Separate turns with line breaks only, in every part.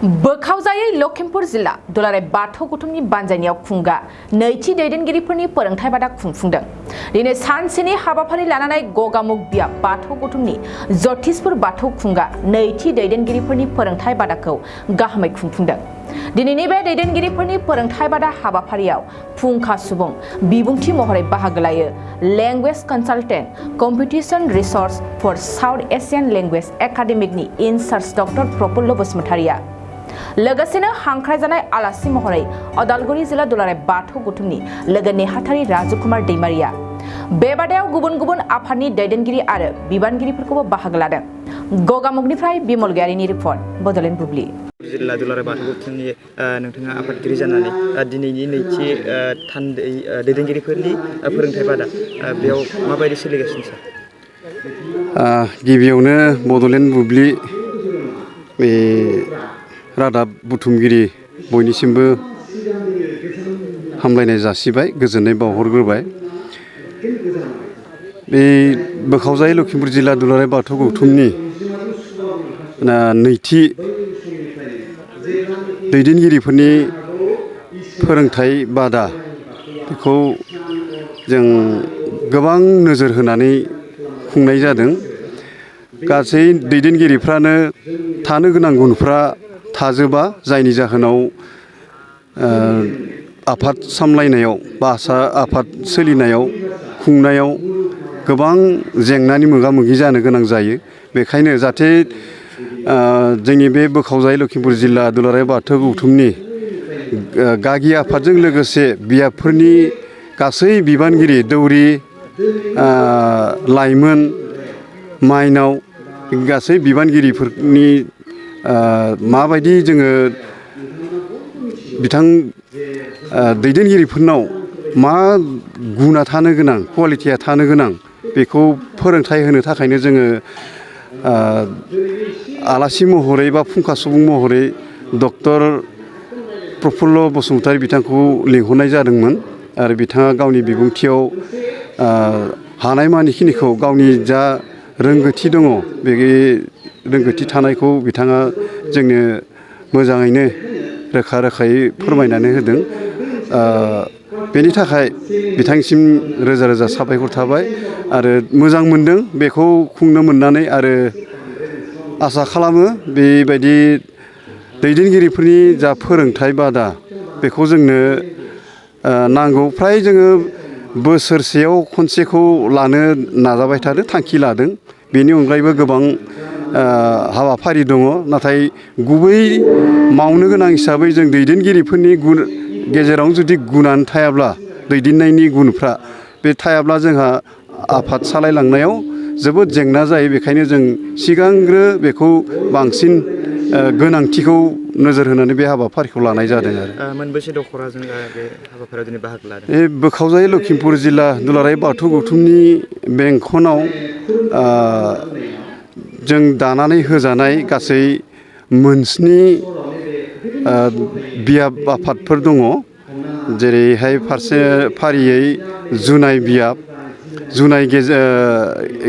बोखावजायै लखिमपुर जिल्ला दुलाराय बाथौ गौथुमनि बानजायनायाव खुंगा नैथि दैदेनगिरिफोरनि फोरोंथाय बादा खुंफुंदों। दिनै सानसेनि हाबाफारि लानानै गगामुग बियाब बाथौ गौथुमनि जतिसपुर बाथौ खुंगा नैथि दैदेनगिरिफोरनि फोरोंथाय बादाखौ गाहामै खुंफुंदों। दिनैनि बे दैदेनगिरिफोरनि फोरोंथाय बादा हाबाफारियाव फुंखा सुबुं बिबुंथि महरै बाहागो लायो language consultant competition research for South Asian language एकाडेमिकनि इनचार्ज डक्टर प्रफुल्ल बसुमतारिया। लोगोसेनो हांख्रायजानाय आलासि महरै अदालगुरि जिल्ला दुलाराय बाथौ गौथुमनि लोगो नेहाथारि राजुकुमार दैमारिया। बे बादायाव गुबुन गुबुन आफादनि दैदेनगिरि आरो बिबानगिरिफोरखौबो बाहागो लादों। गगामुगनिफ्राय बिमल गयारिनि रिपर्ट बडलेण्ड बुब्लि।
जिल्ला दुलाराय बाथौ गौथुमनि नोंथाङा आफादगिरि जानानै दिनैनि नैथि दैदेनगिरिफोरनि फोरोंथाय बादा बेयाव माबायदि सोलिगासिनो सार?
गिबियावनो बडलेण्ड बुब्लि बे रादाब बुथुमगिरि बयनिसिमबो हामलायनाय जासिबाय, गोजोननाय बावहरग्रोबाय। बे बोखावजायै लखिमपुर जिल्ला दुलाराय बाथौ गौथुमनि नैथि दैदेनगिरिफोरनि फोरोंथाय बादा बेखौ जों गोबां नोजोर होनानै खुंनाय जादों। गासै दैदेनगिरिफ्रानो थानो गोनां गुनफ्रा थाजोबा, जायनि जाहोनाव आफाद सामलायनायाव बा आफाद सोलिनायाव खुंनायाव गोबां जेंनानि मोगा मोगि जानो गोनां जायो। बेखायनो जाहाथे जोंनि बे बोखावजायै लखिमपुर जिल्ला दुलाराय बाथौ गौथुमनि गागि आफादजों लोगोसे बियाबफोरनि गासै बिबानगिरि दौरि लाइमोन माइनाव गासै बिबानगिरिफोरनि माबायदि जोङो बिथां दैदेनगिरिफोरनाव मा गुना थानो गोनां, कुवालिटिया थानो गोनां, बेखौ फोरोंथाय होनो थाखायनो जोङो आलासि महरै बा फुंखा सुबुं महरै डक्टर प्रफुल्ल बसुमतारी बिथांखौ लिंहरनाय जादोंमोन आरो बिथाङा गावनि बिबुंथियाव हानायमानिखिनिखौ गावनि जा रोंगौथि दङ बे रोंगौथि थानायखौ बिथाङा जोंनो मोजाङैनो रोखा रोखायै फोरमायनानै होदों। बेनि थाखाय बिथांसिम रोजा रोजा साबायखर थाबाय आरो मोजां मोनदों बेखौ खुंनो मोननानै आरो आसा खालामो बेबायदि दैदेनगिरिफोरनि जा फोरोंथाय बादा बेखौ जोंनो नांगौ। फ्राय जोङो बोसोरसेयाव खनसेखौ लानो नाजाबाय थादों, थांखि लादों। बेनि अनगायैबो गोबां हाबाफारि दङ, नाथाय गुबै मावनो गोनां हिसाबै जों दैदेनगिरिफोरनि गेजेराव जुदि गुनानो थायाब्ला, दैदेननायनि गुनफ्रा बे थायाब्ला जोंहा आफाद सालायलांनायाव जोबोद जेंना जायो। बेखायनो जों सिगांग्रो बेखौ बांसिन गोनांथिखौ नोजोर होनानै बे हाबाफारिखौ लानाय जादों आरो।
मोनबेसे दखरा जों बे हाबाफारियाव दिनै बाहागो लादों?
बे बोखावजायै लखिमपुर जिल्ला दुलाराय बाथौ गौथुमनि बेंखनाव जों दानानै होजानाय गासै मोनस्नि बियाब आफादफोर दङ। जेरैहाय फारियै जुनाय बियाब,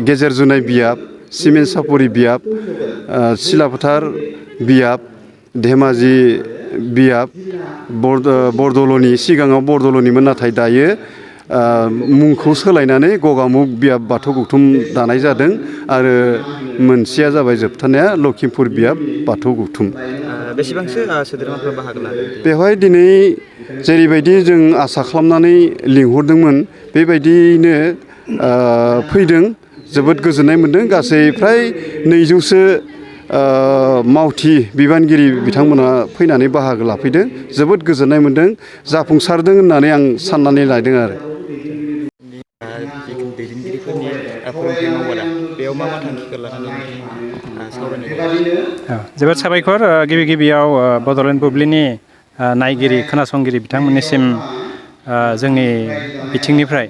गेजेर जुनाय बियाब, सिमेन्ट सापरि बियाब, सिलाफोथार बियाब, धेमाजि बियाब, बरदलनि सिगाङाव बरदलनिमोन, नाथाय दायो मुंखौ सोलायनानै गगामुग बियाब बाथौ गौथुम दानाय जादों आरो मोनसेया जाबाय जोबथारनाया लखिमपुर बियाब बाथौ गौथुम।
बेसेबांसो सोद्रोमाफोरा बाहागो लादों?
बेवहाय दिनै जेरैबायदि जों आसा खालामनानै लिंहरदोंमोन बेबायदियैनो फैदों, जोबोद गोजोननाय मोनदों। गासै फ्राय 200सो मावथि बिबानगिरि बिथांमोना फैनानै बाहागो लाफैदों, जोबोद गोजोननाय मोनदों, जाफुंसारदों होननानै आं साननानै लादों आरो।
दैदेनगिरिफोरनि फोरोंथाय मावबादा बेयाव मा थांखिखौ लानानै सावरायनाय?
जोबोद साबायखर। गिबियाव बडलेण्ड बुब्लिनि नायगिरि खोनासंगिरि बिथांमोननिसिम जोंनि बिथिंनिफ्राय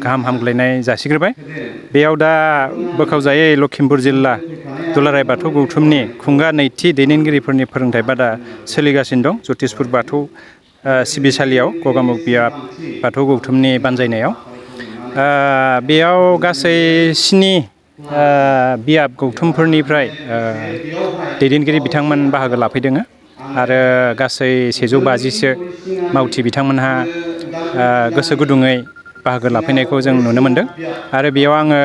गाहाम हामग्लायनाय जासिग्रोबाय। बेयाव दा बोखावजायै लखिमपुर जिल्ला दुलाराय बाथौ गौथुमनि खुंगा नैथि दैदेनगिरिफोरनि फोरोंथाय बादा सोलिगासिनो दं जतिसपुर बाथौ सिबिसालियाव गगामुग बियाब बाथौ गौथुमनि बानजायनायाव। बेयाव गासै 7 बियाब गौथुमफोरनिफ्राय दैदेनगिरि बिथांमोन बाहागो लाफैदों। आरो गासै 150सो मावथि बिथांमोनहा गोसो गुदुङै बाहागो लाफैनायखौ जों नुनो मोन्दों आरो बेयाव आङो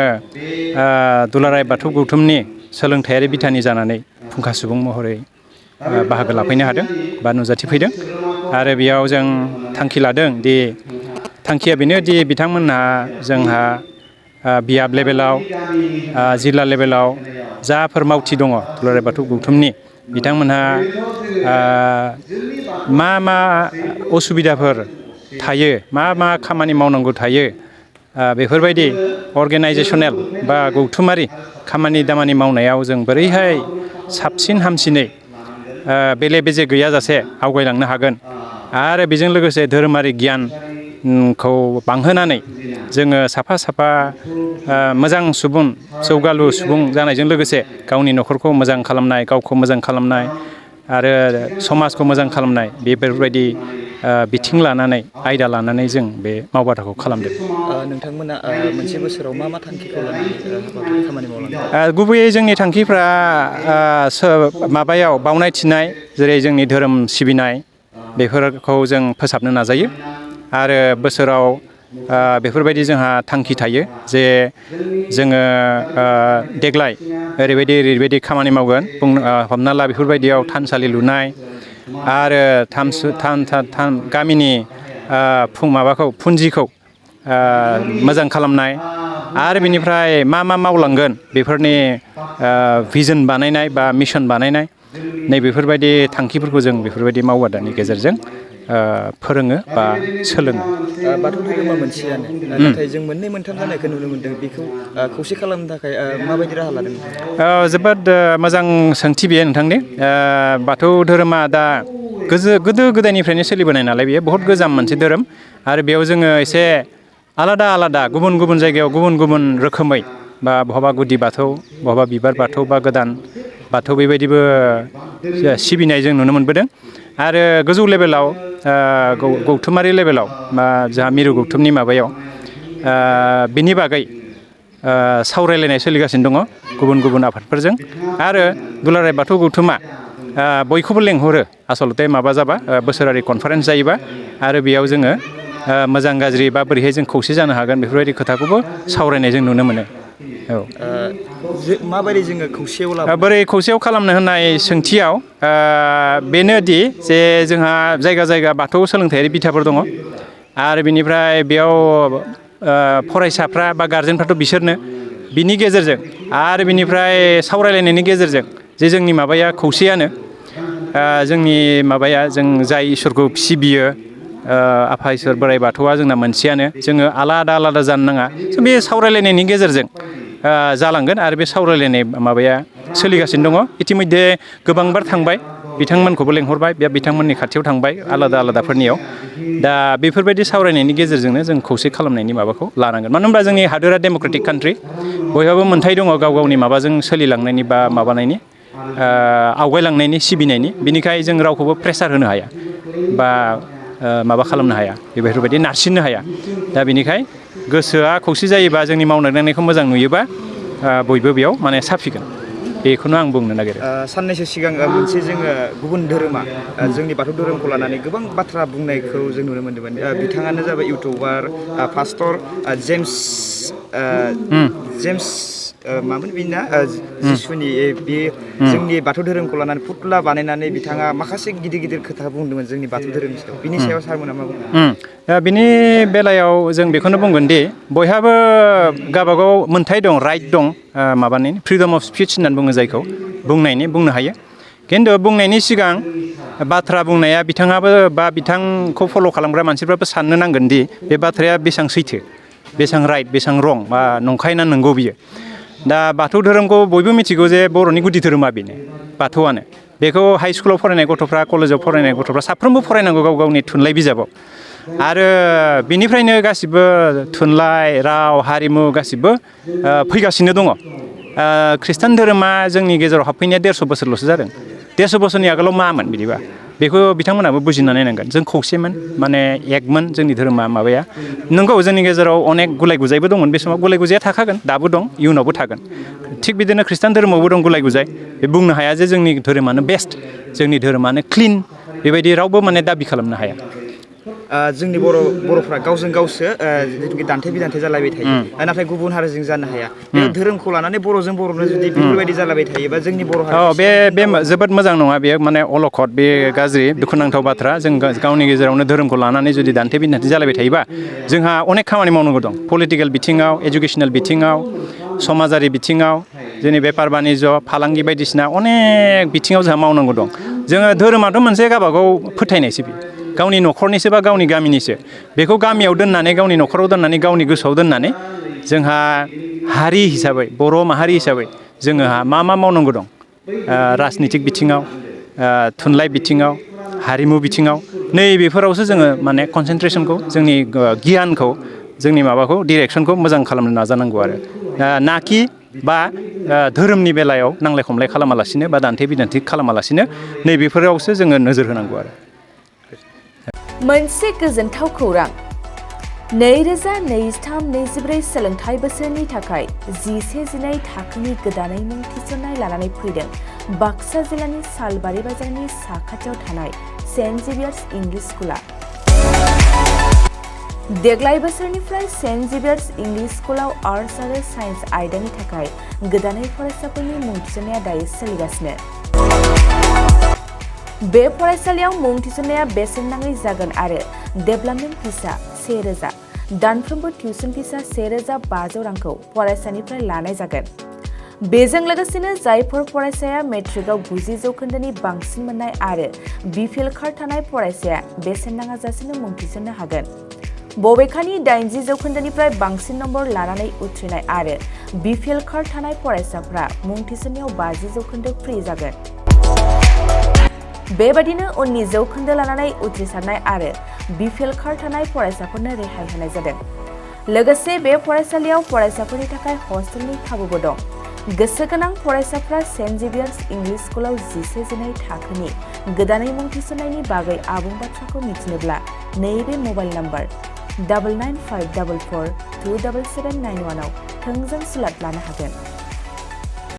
दुलाराय बाथौ गौथुमनि सोलोंथायारि बिथानि जानानै फुंखा सुबुं महरै बाहागो लाफैनो हादों बा नुजाथिफैदों आरो बेयाव जों थांखि लादों दि थांखिया बेनोदि बिथांमोनहा जोंहा बियाब लेभेलाव जिल्ला लेभेलाव जाफोर मावथि दङ दुलाराय बाथौ गौथुमनि बिथांमोनहा मा असुबिदाफोर थायो मा खामानि मावनांगौ थायो बेफोरबायदि अर्गेनाइजेसनेल बा गौथुमारि खामानि दामानि मावनायाव जों बोरैहाय साबसिन हामसिनै बेले बेजे गैयाजासे आवगायलांनो हागोन आरो बेजों लोगोसे धोरोमारि गियानखौ बांहोनानै जोङो साफा साफा मोजां सुबुं जौगालु सुबुं जानायजों लोगोसे गावनि न'खरखौ मोजां खालामनाय गावखौ मोजां खालामनाय आरो समाजखौ मोजां खालामनाय बेफोरबायदि बिथिं लानानै आयदा लानानै जों बे मावबादाखौ खालामदों।
नोंथांमोना मोनसे बोसोराव मा थांखिखौ लानानै खामानि मावलांदों?
गुबैयै जोंनि थांखिफ्रा माबायाव बावनाय थिनाय जेरै जोंनि धोरोम सिबिनाय बेफोरखौ जों फोसाबनो नाजायो आरो बोसोराव बेफोरबायदि जोंहा थांखि थायो जे जोङो देग्लाय ओरैबायदि खामानि मावगोन हमना ला बेफोरबायदियाव थानसालि लुनाय आरो गामिनि फुन्जिखौ मोजां खालामनाय आरो बिनिफ्राय मा मावलांगोन बेफोरनि भिजन बानायनाय बा मिशन बानायनाय नैबेफोरबायदि थांखिफोरखौ जों बेफोरबायदि मावबादानि गेजेरजों फोरोङो बा सोलोङो।
बाथौ धोरोमा मोनसेयानो नाथाय जों मोननै मोनथाम जानायखौ नुनो मोन्दों बेखौ खौसे खालामनो थाखाय माबायदि राहा लादों?
जोबोद मोजां सोंथि बेयो नोंथांनि बाथौ धोरोमा दा गोदो गोदायनिफ्रायनो सोलिबोनाय नालाय बेयो बहुत गोजाम मोनसे धोरोम आरो बेयाव जोङो एसे आलादा गुबुन जायगायाव गुबुन रोखोमै बा बहाबा गुदि बाथौ बहाबा बिबार बाथौ बा गोदान बाथौ बेबायदिबो सिबिनाय जों नुनो मोनबोदों आरो गोजौ लेभेलाव गौथुमारि लेभेलाव बा जोंहा मिरु गौथुमनि माबायाव बिनि बागै सावरायलायनाय सोलिगासिनो दङ गुबुन आफादफोरजों आरो दुलाराय बाथौ गौथुमा बयखौबो लेंहरो आसलथे माबा जाबा बोसोरारि कनफारेन्स जायोबा आरो बेयाव जोङो मोजां गाज्रि बा बोरैहाय जों खौसे जानो हागोन बेफोरबायदि खोथाखौबो सावरायनाय जों नुनो मोनो। औ
माबोरै जोङो खौसेयाव
बोरै खौसेयाव खालामनो होननाय सोंथियाव बेनोदि जे जोंहा जायगा बाथौ सोलोंथायारि बिथाफोर दङ आरो बिनिफ्राय बेयाव फरायसाफ्रा बा गारजेनफ्राथ' बिसोरनो बिनि गेजेरजों आरो बिनिफ्राय सावरायलायनायनि गेजेरजों जे जोंनि माबाया खौसेयानो जोंनि माबाया जों जाय इसोरखौ सिबियो आफा इसोर बोराइ बाथौआ जोंना मोनसेयानो जोङो आलादा जानो नाङा बे सावरायलायनायनि गेजेरजों जालांगोन आरो बे सावरायलायनाय माबाया सोलिगासिनो दङ इतिमध्य गोबांबार थांबाय बिथांमोनखौबो लेंहरबाय बे बिथांमोननि खाथियाव थांबाय आलादाफोरनियाव दा बेफोरबायदि सावरायनायनि गेजेरजोंनो जों खौसे खालामनायनि माबाखौ लानांगोन मानो होनबा जोंनि हादोरा डेम'क्रेटिक कान्ट्रि बयहाबो मोन्थाय दङ गावनि माबाजों सोलिलांनायनि बा माबानायनि आवगायलांनायनि सिबिनायनि बिनिखाय जों रावखौबो प्रेसार होनो हाया बा माबा खालामनो हाया बेफोरबायदि नारसिननो हाया दा बेनिखाय गोसोआ खौसे जायोबा जोंनि मावनाय दांनायखौ मोजां नुयोबा बयबो बेयाव माने साफिगोन बेखौनो आं बुंनो नागिरो।
साननैसो सिगां मोनसे जोङो गुबुन धोरोमा जोंनि बाथौ धोरोमखौ लानानै गोबां बाथ्रा बुंनायखौ जों नुनो मोन्दोंमोन बिथाङानो जाबाय इउटुबार पास्टर जेम्स मामोन बिना जिसुनि बे जोंनि बाथौ धोरोमखौ लानानै फुथुला बानायनानै बिथाङा माखासे गिदिर खोथा बुंदोंमोन जोंनि बाथौ धोरोमनि सायाव बिनि सायाव सारमोना मा बुङो?
बिनि बेलायाव जों बेखौनो बुंगोन दि बयहाबो गावबागाव मोन्थाय दं राइट दं माबानि फ्रिदम अफ स्पिच होननानै बुङो जायखौ बुंनो हायो खिन्थु बुंनायनि सिगां बाथ्रा बुंनाया बिथाङाबो बा बिथांखौ फल' खालामग्रा मानसिफ्राबो साननो नांगोन दि बे बाथ्राया बेसेबां सैथो बेसेबां राइट बेसेबां रं बा नंखाय ना नंगौ बियो दा बाथौ धोरोमखौ बयबो मिथिगौ जे बर'नि गुदि धोरोमा बेनो बाथौआनो बेखौ हाइ स्कुलाव फरायनाय गथ'फ्रा कलेजाव फरायनाय गथ'फ्रा साफ्रोमबो फरायनांगौ गावनि थुनलाइ बिजाबाव आरो बिनिफ्रायनो गासिबो थुनलाइ राव हारिमु गासिबो फैगासिनो दङ खृष्टान धोरोमा जोंनि गेजेराव हाबफैनाया 150 बोसोरल'सो जादों 150 बोसोरनि आगोलाव मामोन बिदिबा बेखौ बिथांमोनाबो बुजिना नायनांगोन जों खौसेमोन माने एकमोन जोंनि धोरोमा माबाया नंगौ जोंनि गेजेराव अनेक गुलाय गुजायबो दंमोन बे समाव गुलाय गुजाया थाखागोन दाबो दं इयुनावबो थागोन थिग बिदिनो खृष्टान धोरोमावबो दं गुलाय गुजाय बे बुंनो हाया जे जोंनि धोरोमानो बेस्ट जोंनि धोरोमानो क्लिन बेबायदि रावबो माने दाबि खालामनो हाया
जोंनि बर'फ्रा गावजों गावसो जिथुखि दान्थे बिदान्थे जालायबाय थायो नाथाय गुबुन हारिजों जानो हाया बे धोरोमखौ लानानै बर'जों बर'नो जुदि बेफोरबायदि जालायबाय थायोबा जोंनि बर' हारिया
बे जोबोद मोजां नङा बेयो माने अलखद बे गाज्रि दुखुनांथाव बाथ्रा जों गावनि गेजेरावनो धोरोमखौ लानानै जुदि दान्थे बिदान्थे जालायबाय थायोबा जोंहा अनेक खामानि मावनांगौ दं पलिटिकेल बिथिङाव एजुकेसनेल बिथिङाव समाजारि बिथिङाव जोंनि बेफार बानिज्य फालांगि बायदिसिना अनेक बिथिङाव जोंहा मावनांगौ दं जोङो धोरोमाथ' मोनसे गावबागाव फोथायनायसो बियो गावनि न'खरनिसो बा गावनि गामिनिसो बेखौ गामियाव दोननानै गावनि न'खराव दोननानै गावनि गोसोआव दोननानै जोंहा हारि हिसाबै बर' माहारि हिसाबै जोंहा मा मावनांगौ दं राजनितिक बिथिङाव थुनलाइ बिथिङाव हारिमु बिथिङाव नैबेफोरावसो जोङो माने कनसेन्ट्रेसनखौ जोंनि गियानखौ जोंनि माबाखौ डिरेक्सनखौ मोजां खालामनो नाजानांगौ आरो नाखि बा धोरोमनि बेलायाव नांलाय खमलाय खालामालासिनो बा दान्थे बिदान्थे खालामालासिनो नैबेफोरावसो जोङो नोजोर होनांगौ आरो
मोनसे गोजोनथाव खौरां 2023-24 सोलोंथाइ बोसोरनि थाखाय 11-12 थाखोनि गोदानै मुं थिसननाय लानानै फैदों बाक्सा जिल्लानि सालबारि बाजारनि साखाथियाव थानाय सेन्ट जेभियार्स इंलिश स्कुला देग्लाय बोसोरनिफ्राय सेन्ट जेभियार्स इंलिश स्कुलाव आर्ट्स आरो साइन्स आयदानि थाखाय गोदानै फरायसाफोरनि मुं थिसननाया दायो सोलिगासिनो बे फरायसालियाव मुं थिसननाया बेसेन नाङै जागोन आरो डेभेलपमेन्ट फिसा 1000 दानफ्रोमबो टिउसन फिसा 1500 रांखौ फरायसानिफ्राय लानाय जागोन बेजों लोगोसेनो जायफोर फरायसाया मेट्रिकआव 90 जौखोन्दोनि बांसिन मोननाय आरो बिपिएल कार्ड थानाय फरायसाया बेसेन नाङाजासेनो मुं थिसननो हागोन बबेखानि 80 जौखोन्दोनिफ्राय बांसिन नम्बर लानानै उथ्रिनाय आरो बिपिएल कार्ड थानाय फरायसाफ्रा मुं थिसननायाव 50 जौखोन्दो फ्रि जागोन बेबादिनो उननि जौखोन्दो लानानै उथ्रिसारनाय आरो बिपिएल कार्ड थानाय फरायसाफोरनो रेहाय होनाय जादों लोगोसे बे फरायसालियाव फरायसाफोरनि थाखाय हस्टेलनि खाबुबो दं गोसो गोनां फरायसाफ्रा सेन्ट जेभियार्स इंलिश स्कुलाव 11-12 थाखोनि गोदानै मुं थिसननायनि बागै आबुं बाथ्राखौ मिथिनोब्ला नैबे मबाइल नम्बर 9954427791 आव थोंजों सुलाद लानो हागोन